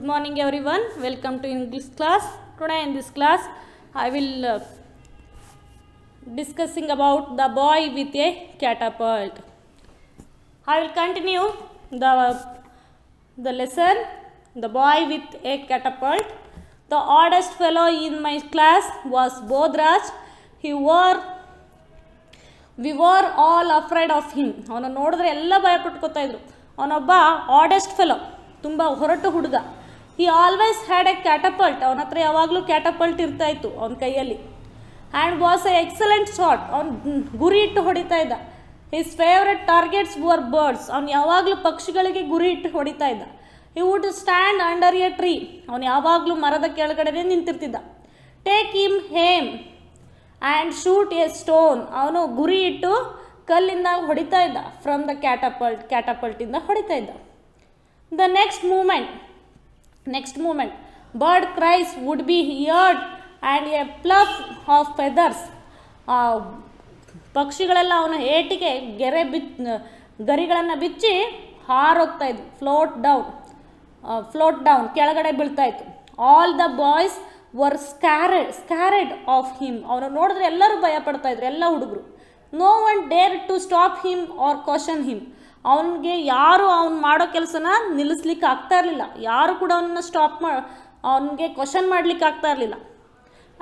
Good morning everyone. Welcome to English class. Today in this class I will discussing about the boy with a catapult. I will continue the lesson, the boy with a catapult. The oddest fellow in my class was Bodhraj. We were all afraid of him. ಅವನು ನೋಡಿದ್ರೆ ಎಲ್ಲ ಭಯಪಟ್ಕೋತಾ ಇದ್ರು. ಅವನೊಬ್ಬ ಆಡೆಸ್ಟ್ fellow, ತುಂಬ ಹೊರಟು ಹುಡುಗ. He always had a catapult. ಅವನ ಹತ್ರ ಯಾವಾಗಲೂ ಕ್ಯಾಟಪಲ್ಟ್ ಇರ್ತಾಯಿತ್ತು ಅವನ ಕೈಯಲ್ಲಿ. And was a excellent shot. ಅವನು ಗುರಿ ಇಟ್ಟು ಹೊಡಿತಾ ಇದ್ದ. His favourite targets were birds. ಅವನು ಯಾವಾಗಲೂ ಪಕ್ಷಿಗಳಿಗೆ ಗುರಿ ಇಟ್ಟು ಹೊಡಿತಾ ಇದ್ದ. He would stand under a tree. ಅವನು ಯಾವಾಗಲೂ ಮರದ ಕೆಳಗಡೆ ನಿಂತಿರ್ತಿದ್ದ. Take him aim and shoot a stone. ಅವನು ಗುರಿ ಇಟ್ಟು ಕಲ್ಲಿಂದ ಹೊಡಿತಾ ಇದ್ದ. ಫ್ರಮ್ ದ ಕ್ಯಾಟಪಲ್ಟಿಂದ ಹೊಡಿತಾ ಇದ್ದ. The next moment bird cries would be heard and a ಪ್ಲಫ್ ಆಫ್ ಫೆದರ್ಸ್. ಪಕ್ಷಿಗಳೆಲ್ಲ ಅವನ ಏಟಿಗೆ ಗರಿಗಳನ್ನು ಬಿಚ್ಚಿ ಹಾರೋಗ್ತಾ ಇದ್ವು. ಫ್ಲೋಟ್ ಡೌನ್ ಕೆಳಗಡೆ ಬೀಳ್ತಾ ಇತ್ತು. All the boys were scared of him. ಅವನು ನೋಡಿದ್ರೆ ಎಲ್ಲರೂ ಭಯ ಪಡ್ತಾ ಇದ್ರು, ಎಲ್ಲ ಹುಡುಗರು. No one dare to stop him or question him. ಅವನಿಗೆ ಯಾರು ಅವ್ನು ಮಾಡೋ ಕೆಲಸನ ನಿಲ್ಲಿಸ್ಲಿಕ್ಕೆ ಆಗ್ತಾ ಇರಲಿಲ್ಲ. ಯಾರು ಕೂಡ ಅವನನ್ನು ಅವನಿಗೆ ಕ್ವಶನ್ ಮಾಡಲಿಕ್ಕೆ ಆಗ್ತಾ ಇರಲಿಲ್ಲ.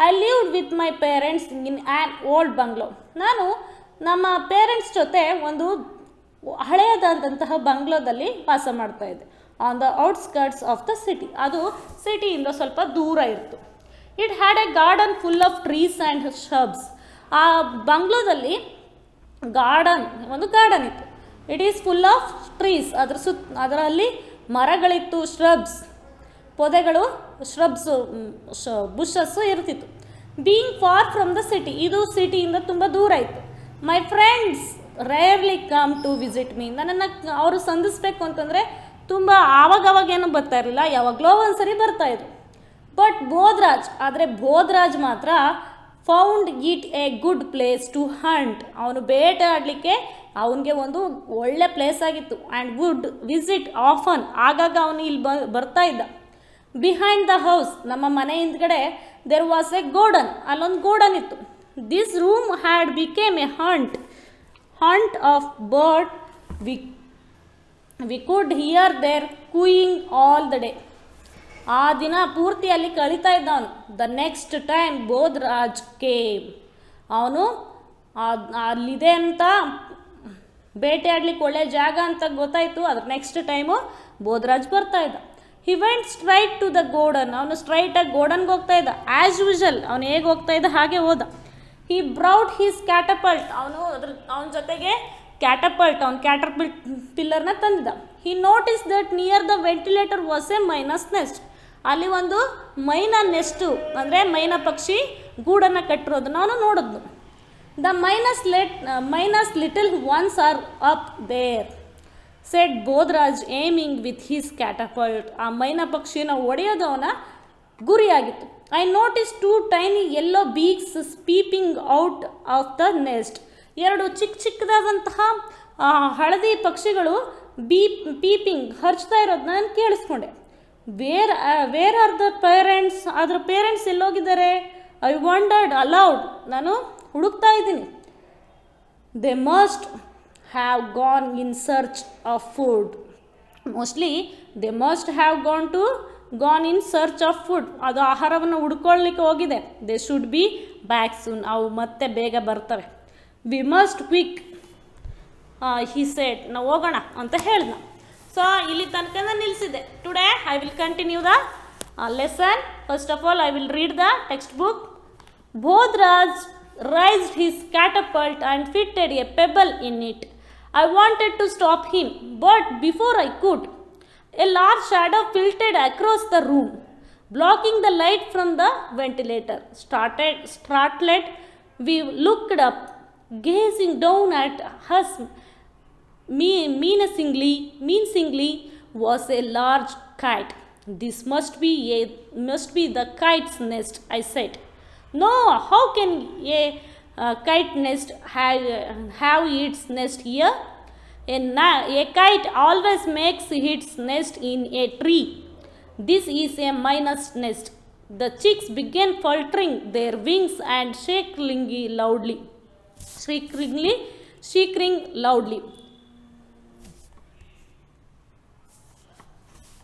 I lived with my parents in an old bungalow. ನಾನು ನಮ್ಮ ಪೇರೆಂಟ್ಸ್ ಜೊತೆ ಒಂದು ಹಳೆಯದಾದಂತಹ ಬಂಗ್ಲೋದಲ್ಲಿ ವಾಸ ಮಾಡ್ತಾ ಇದ್ದೆ. On the outskirts of the city. ಅದು ಸಿಟಿಯಿಂದ ಸ್ವಲ್ಪ ದೂರ ಇತ್ತು. It had a garden full of trees and shrubs. ಆ ಬಂಗ್ಲೋದಲ್ಲಿ ಒಂದು ಗಾರ್ಡನ್ ಇತ್ತು. It is full of trees. ಅದರಲ್ಲಿ ಮರಗಳಿತ್ತು, ಪೊದೆಗಳು, ಬುಷಸ್ಸು ಇರ್ತಿತ್ತು. Being far from the city. ಇದು ಸಿಟಿಯಿಂದ ತುಂಬ ದೂರ ಇತ್ತು. My friends rarely come to visit me. ನನ್ನನ್ನು ಅವರು ಸಂಧಿಸ್ಬೇಕು ಅಂತಂದರೆ ತುಂಬ ಆವಾಗವಾಗೇನು ಬರ್ತಾ ಇರಲಿಲ್ಲ, ಯಾವಾಗಲೋ ಒಂದ್ಸರಿ ಬರ್ತಾಯಿದ್ರು. ಬಟ್ ಬೋಧ್ರಾಜ್ ಮಾತ್ರ found it a good place to hunt. ಅವನು ಬೇಟೆ ಆಡಲಿಕ್ಕೆ ಅವನಿಗೆ ಒಂದು ಒಳ್ಳೆ ಪ್ಲೇಸ್ ಆಗಿತ್ತು. And would visit often. ಆಗಾಗ ಅವನು ಇಲ್ಲಿ ಬರ್ತಾ ಇದ್ದ. ಬಿಹೈಂಡ್ ದ ಹೌಸ್, ನಮ್ಮ ಮನೆ ಹಿಂದ್ಗಡೆ ದೇರ್ ವಾಸ್ ಎ ಗೋಡನ್. ಅಲ್ಲೊಂದು ಗೋಡನ್ ಇತ್ತು. This room had become a haunt of bird. We could hear their cooing all the day. ಆ ದಿನ ಪೂರ್ತಿ ಅಲ್ಲಿ ಕಳೀತಾ ಇದ್ದ ಅವನು. The next time Bodhraj came. ಅವನು ಅಲ್ಲಿದೆ ಅಂತ ಬೇಟೆ ಆಡ್ಲಿಕ್ಕೆ ಒಳ್ಳೆ ಜಾಗ ಅಂತ ಗೊತ್ತಾಯಿತು. ಅದ್ರ ನೆಕ್ಸ್ಟ್ ಟೈಮು ಬೋಧ್ರಾಜ್ ಬರ್ತಾ ಇದ್ದ. He went straight to the godown. ಅವನು ಸ್ಟ್ರೈಟಾಗಿ ಗೋಡನ್ಗೆ ಹೋಗ್ತಾ ಇದ್ದ. ಆ್ಯಸ್ ಯೂಶಲ್ ಅವನು ಹೇಗೆ ಹೋಗ್ತಾ ಇದ್ದ ಹಾಗೆ ಹೋದ. He brought his catapult. ಅವನ ಜೊತೆಗೆ ಕ್ಯಾಟರ್ಪಿಲ್ಲರ್ನ ತಂದಿದ್ದ. He notice that near the ventilator was a myna's nest. ಅಲ್ಲಿ ಒಂದು ಮೈನಾ ನೆಸ್ಟು ಅಂದರೆ ಮೈನಾ ಪಕ್ಷಿ ಗೂಡನ್ನು ಕಟ್ಟಿರೋದನ್ನ ಅವನು ನೋಡಿದ್ನು. The myna's little ones are up there said Bodhraj aiming with his catapult. ಆ ಮೈನಾ ಪಕ್ಷಿನ ಹೊಡೆಯೋದು ಅವನ ಗುರಿಯಾಗಿತ್ತು. I notice 2 tiny yellow beaks peeping out of the nest. 2 ಚಿಕ್ಕದಾದಂತಹ ಹಳದಿ ಪಕ್ಷಿಗಳು ಪೀಪಿಂಗ್ ಹರ್ಚ್ತಾ ಇರೋದನ್ನ ನಾನು ಕೇಳಿಸ್ಕೊಂಡೆ. Where are the parents. ಅದರ ಪೇರೆಂಟ್ಸ್ ಎಲ್ಲೋಗಿದ್ದಾರೆ? I wondered aloud. ನಾನು ಹುಡುಕ್ತಾ ಇದ್ದೀನಿ. They must have gone in search of food. Mostly they must have gone in search of food. ಅದು ಆಹಾರವನ್ನು ಹುಡ್ಕೊಳ್ಳಿಕ್ಕೆ ಹೋಗಿದೆ. They should be back soon. ಅವು ಮತ್ತೆ ಬೇಗ ಬರ್ತವೆ. We must quick he said. ನಾವು ಹೋಗೋಣ ಅಂತ ಹೇಳ್ದ. ಸೊ ಇಲ್ಲಿ ತನಕ ನಿಲ್ಲಿಸಿದೆ. Today I will continue the lesson. First of all I will read the text book. Bodhraj raised his catapult and fitted a pebble in it. I wanted to stop him, but before I could, a large shadow filtered across the room, blocking the light from the ventilator. Startled, we looked up, gazing down at us. Menacingly was a large kite. This must be the kite's nest, I said. No, how can a kite nest have its nest here? A kite always makes its nest in a tree. This is a minus nest. The chicks began fluttering their wings and shrieking loudly.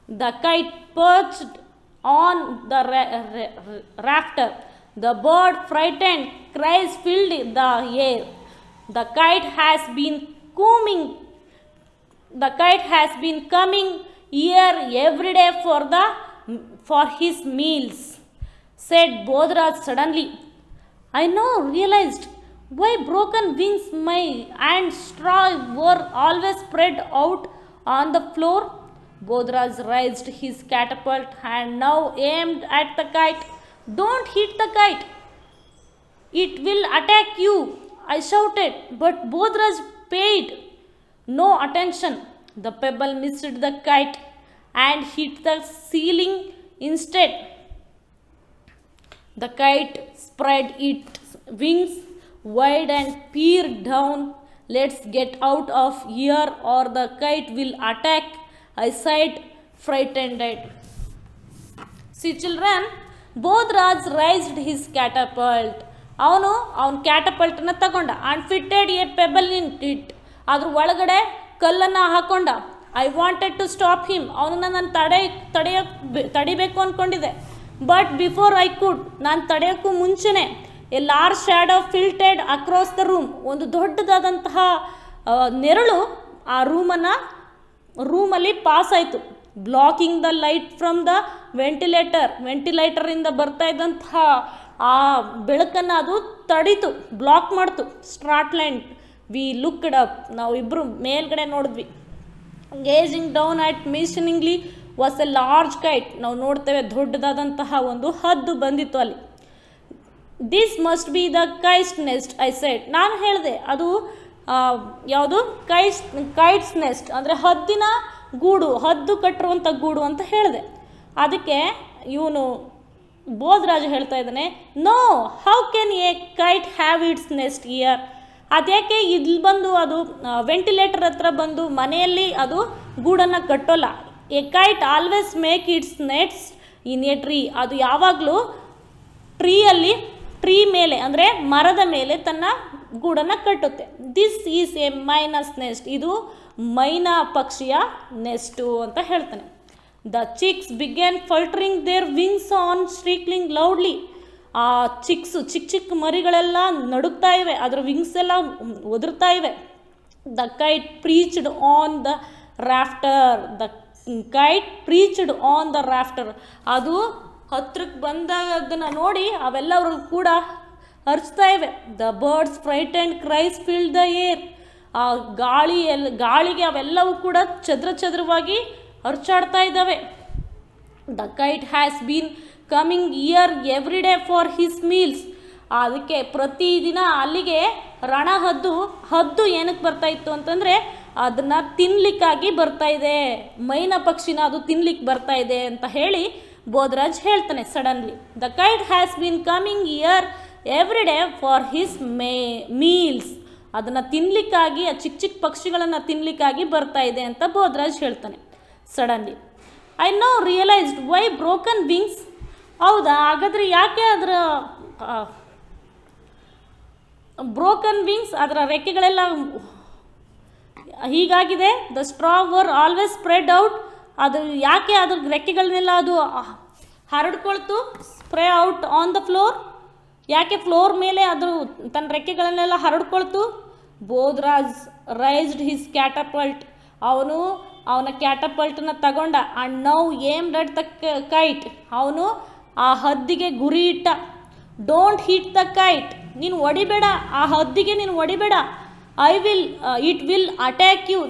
The kite perched on the rafter. The bird frightened cries filled the air. The kite has been coming here every day for his meals, said Bodhraj suddenly. I now realized why broken wings and straw were always spread out on the floor. Bodhraj raised his catapult and now aimed at the kite. Don't hit the kite. It will attack you, I shouted, but Bodhraj paid no attention. The pebble missed the kite and hit the ceiling instead. The kite spread its wings wide and peered down. Let's get out of here or the kite will attack, I said, frightened. See children, Bodhraj raised his catapult. ಅವನ ಕ್ಯಾಟಪಲ್ಟನ್ನು ತಗೊಂಡ and fitted a pebble in it. ಅದ್ರ ಒಳಗಡೆ ಕಲ್ಲನ್ನು ಹಾಕೊಂಡ. I wanted to stop him. ಅವನನ್ನು ನಾನು ತಡಿಬೇಕು ಅಂದ್ಕೊಂಡಿದ್ದೆ. ಬಟ್ ಬಿಫೋರ್ ಐ ಕುಡ್, ನಾನು ತಡೆಯೋಕ್ಕೂ ಮುಂಚೆನೇ a large shadow flitted across the room. ಒಂದು ದೊಡ್ಡದಾದಂತಹ ನೆರಳು ಆ ರೂಮಲ್ಲಿ ಪಾಸ್ ಆಯಿತು. Blocking the light from the ವೆಂಟಿಲೇಟರಿಂದ ಬರ್ತಾ ಇದ್ದಂತಹ ಆ ಬೆಳಕನ್ನು ಅದು ತಡೀತು, ಬ್ಲಾಕ್ ಮಾಡ್ತು. Startled we looked up. ನಾವು ಇಬ್ಬರು ಮೇಲ್ಗಡೆ ನೋಡಿದ್ವಿ. Gazing down at menacingly was a large kite. ನಾವು ನೋಡ್ತೇವೆ ದೊಡ್ಡದಾದಂತಹ ಒಂದು ಹದ್ದು ಬಂದಿತ್ತು ಅಲ್ಲಿ. This must be the kite's nest, I said. ನಾನು ಹೇಳಿದೆ ಅದು ಯಾವುದು ಕೈಟ್ಸ್ ನೆಸ್ಟ್ ಅಂದರೆ ಹದ್ದಿನ ಗೂಡು, ಹದ್ದು ಕಟ್ಟಿರುವಂಥ ಗೂಡು ಅಂತ ಹೇಳಿದೆ. ಅದಕ್ಕೆ ಇವನು ಬೋಧರಾಜ ಹೇಳ್ತಾ ಇದ್ದಾನೆ, no, how can a kite have its nest here. ಅದ್ಯಾಕೆ ಇಲ್ಲಿ ಬಂದು ಅದು ವೆಂಟಿಲೇಟರ್ ಹತ್ರ ಬಂದು ಮನೆಯಲ್ಲಿ ಅದು ಗೂಡನ್ನು ಕಟ್ಟೋಲ್ಲ. A kite always make its ನೆಟ್ಸ್ ಇನ್ ಎ ಟ್ರೀ. ಅದು ಯಾವಾಗಲೂ ಟ್ರೀ ಮೇಲೆ ಅಂದರೆ ಮರದ ಮೇಲೆ ತನ್ನ ಗೂಡನ್ನು ಕಟ್ಟುತ್ತೆ. This is a myna's nest. ಇದು ಮೈನಾ ಪಕ್ಷಿಯ ನೆಸ್ಟು ಅಂತ ಹೇಳ್ತಾನೆ. The chicks began fluttering their wings and shrieking loudly. ಆ ಚಿಕ್ಕ ಮರಿಗಳೆಲ್ಲ ನಡುಗ್ತಾ ಇವೆ, ಅದರ ವಿಂಗ್ಸ್ ಎಲ್ಲ ಒದರ್ತಾ ಇವೆ. The kite perched on the rafter. ಅದು ಹತ್ರಕ್ಕೆ ಬಂದದನ್ನು ನೋಡಿ ಅವೆಲ್ಲವರು ಕೂಡ ಹರ್ಚ್ತಾ ಇವೆ. The birds frightened cries filled the air. ಆ ಗಾಳಿಗೆ ಅವೆಲ್ಲವೂ ಕೂಡ ಚದುರವಾಗಿ ಹರ್ಚಾಡ್ತಾ ಇದ್ದಾವೆ. The kite has been coming here every day for his meals. ಅದಕ್ಕೆ ಪ್ರತಿದಿನ ಅಲ್ಲಿಗೆ ಹದ್ದು ಏನಕ್ಕೆ ಬರ್ತಾ ಇತ್ತು ಅಂತಂದರೆ ಅದನ್ನು ತಿನ್ನಲಿಕ್ಕಾಗಿ ಬರ್ತಾ ಇದೆ, ಮೈನಾ ಪಕ್ಷಿನ ಅದು ತಿನ್ನಲಿಕ್ಕೆ ಬರ್ತಾ ಇದೆ ಅಂತ ಹೇಳಿ ಬೋಧರಾಜ್ ಹೇಳ್ತಾನೆ suddenly. The kite has been coming here every day for his meals. ಅದನ್ನು ತಿನ್ನಲಿಕ್ಕಾಗಿ, ಆ ಚಿಕ್ಕ ಪಕ್ಷಿಗಳನ್ನು ತಿನ್ನಲಿಕ್ಕಾಗಿ ಬರ್ತಾ ಇದೆ ಅಂತ ಬೋಧರಾಜ್ ಹೇಳ್ತಾನೆ suddenly. I now realised why broken wings. ಹೌದಾ, ಹಾಗಾದರೆ ಯಾಕೆ ಅದರ ಬ್ರೋಕನ್ ವಿಂಗ್ಸ್, ಅದರ ರೆಕ್ಕೆಗಳೆಲ್ಲ ಹೀಗಾಗಿದೆ. The straw were always spread out. ಅದು ಯಾಕೆ ಅದ್ರ ರೆಕ್ಕೆಗಳನ್ನೆಲ್ಲ ಅದು ಹರಡ್ಕೊಳ್ತು, spread out on the floor. ಯಾಕೆ ಫ್ಲೋರ್ ಮೇಲೆ ಅದು ತನ್ನ ರೆಕ್ಕೆಗಳನ್ನೆಲ್ಲ ಹರಡ್ಕೊಳ್ತು. Bodhraj raised his ಕ್ಯಾಟಪಲ್ಟ್. ಅವನ ಕ್ಯಾಟಪಲ್ಟನ್ನು ತಗೊಂಡ. And now aimed at the kite. ಅವನು ಆ ಹದ್ದಿಗೆ ಗುರಿ ಇಟ್ಟ. Don't hit the kite. ನೀನು ಹೊಡಿಬೇಡ, ಆ ಹದ್ದಿಗೆ ನೀನು ಹೊಡಿಬೇಡ. It will attack you.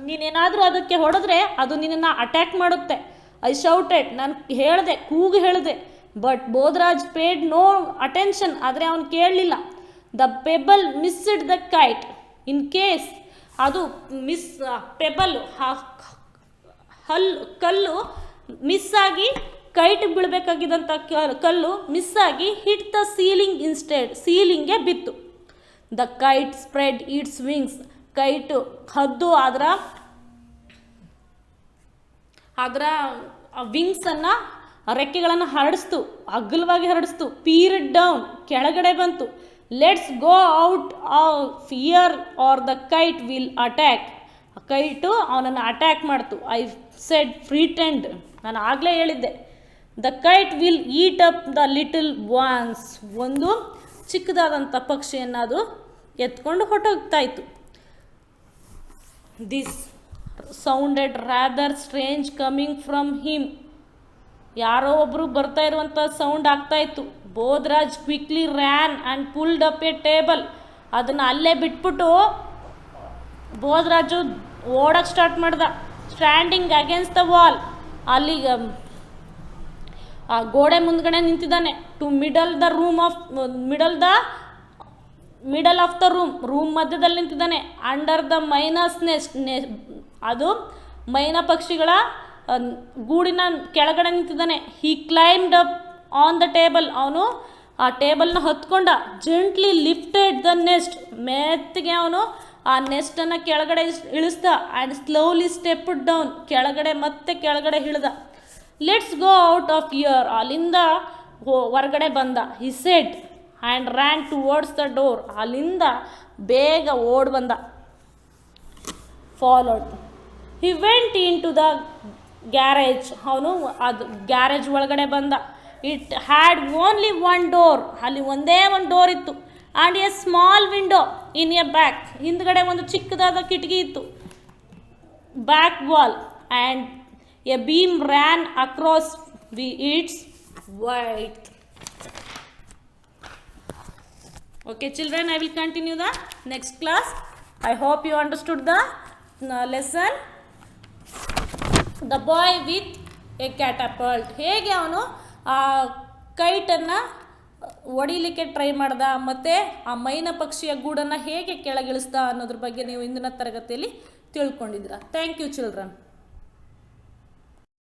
ನೀನೇನಾದರೂ ಅದಕ್ಕೆ ಹೊಡೆದ್ರೆ ಅದು ನಿನ್ನನ್ನು ಅಟ್ಯಾಕ್ ಮಾಡುತ್ತೆ. I shouted. ನಾನು ಕೂಗು ಹೇಳಿದೆ. But Bodhraj paid no attention. ಆದರೆ ಅವನು ಕೇಳಲಿಲ್ಲ. The pebble missed the kite. In case ಅದು ಪೆಬಲ್ ಕಲ್ಲು ಮಿಸ್ಸಾಗಿ ಕೈಟ್ ಬೀಳಬೇಕಾಗಿದ್ದಂಥ ಕಲ್ಲು ಮಿಸ್ಸಾಗಿ ಹಿಟ್ ದ ಸೀಲಿಂಗ್ ಇನ್ಸ್ಟೆಡ್. ಸೀಲಿಂಗ್ಗೆ ಬಿತ್ತು. The kite spread its wings. ಹದ್ದು ಅದರ ಅದರ ವಿಂಗ್ಸನ್ನು ರೆಕ್ಕೆಗಳನ್ನು ಹರಡಿಸ್ತು, ಅಗಲವಾಗಿ ಹರಡಿಸ್ತು. ಪೀರ್ಡ್ ಡೌನ್, ಕೆಳಗಡೆ ಬಂತು. Let's go out of here or the kite will attack. Kite ಅವನನ್ನು ಅಟ್ಯಾಕ್ ಮಾಡ್ತು. ಐ ಸೆಡ್ ಪ್ರಿಟೆಂಡ್, ನಾನು ಆಗಲೇ ಹೇಳಿದ್ದೆ. The kite will eat up the little ones. ಒಂದು ಚಿಕ್ಕದಾದಂಥ ಪಕ್ಷಿಯನ್ನು ಅದು ಎತ್ಕೊಂಡು ಹೊಟ್ಟೋಗ್ತಾ ಇತ್ತು. This sounded rather strange coming from him. ಯಾರೋ ಒಬ್ಬರು ಬರ್ತಾ ಇರುವಂಥ ಸೌಂಡ್ ಆಗ್ತಾ ಇತ್ತು. Bodhraj quickly ran and pulled up a table. ಅದನ್ನು ಅಲ್ಲೇ ಬಿಟ್ಬಿಟ್ಟು ಬೋಧರಾಜು ಓಡಕ್ಕೆ ಸ್ಟಾರ್ಟ್ ಮಾಡ್ದ. ಸ್ಟ್ಯಾಂಡಿಂಗ್ ಅಗೇನ್ಸ್ಟ್ ದ ವಾಲ್, ಅಲ್ಲಿ ಆ ಗೋಡೆ ಮುಂದ್ಗಡೆ ನಿಂತಿದ್ದಾನೆ. To middle of the room ಮಧ್ಯದಲ್ಲಿ ನಿಂತಿದ್ದಾನೆ. ಅಂಡರ್ ದ ಮೈನಸ್ ನೆಸ್ಟ್, ಅದು ಮೈನಾ ಪಕ್ಷಿಗಳ ಗೂಡಿನ ಕೆಳಗಡೆ ನಿಂತಿದ್ದಾನೆ. He climbed up on the table, ಅವನು ಆ ಟೇಬಲ್ನ ಹತ್ಕೊಂಡ. ಜೆಂಟ್ಲಿ ಲಿಫ್ಟೆಡ್ ದ ನೆಸ್ಟ್, ಮೆತ್ತಿಗೆ ಅವನು ಆ ನೆಸ್ಟನ್ನು ಕೆಳಗಡೆ ಇಳಿಸ್ದ. ಆ್ಯಂಡ್ ಸ್ಲೋಲಿ ಸ್ಟೆಪ್ಡ್ ಡೌನ್, ಮತ್ತೆ ಕೆಳಗಡೆ ಇಳಿದ. Let's go out of here, ಅಲ್ಲಿಂದ ಹೊರಗಡೆ ಬಂದ. He said and ran towards the door, ಅಲ್ಲಿಂದ ಬೇಗ ಓಡ್ ಬಂದ. Followed. He went into the garage, ಅವನು ಅದು ಗ್ಯಾರೇಜ್ ಒಳಗಡೆ ಬಂದ. It had only one door, ಅಲ್ಲಿ ಒಂದೇ ಒಂದು ಡೋರ್ ಇತ್ತು. And A small window in a back, ಹಿಂದ್ಗಡೆ ಒಂದು ಚಿಕ್ಕದಾದ ಕಿಟಕಿ ಇತ್ತು. Back wall and A beam ran across it's white. Okay children, I will continue the next class. I hope you understood the lesson. The boy with a catapult. ಹೇಗೆ ಅವನು ಆ ಕೈಟನ್ನು ಹೊಡಿಲಿಕ್ಕೆ try ಮಾಡ್ದ, ಮತ್ತು ಆ ಮೈನಾ ಪಕ್ಷಿಯ ಗೂಡನ್ನು ಹೇಗೆ ಕೆಳಗಿಳಿಸ್ದ ಅನ್ನೋದ್ರ ಬಗ್ಗೆ ನೀವು ಇಂದಿನ ತರಗತಿಯಲ್ಲಿ ತಿಳ್ಕೊಂಡಿದ್ದೀರಾ. Thank you children.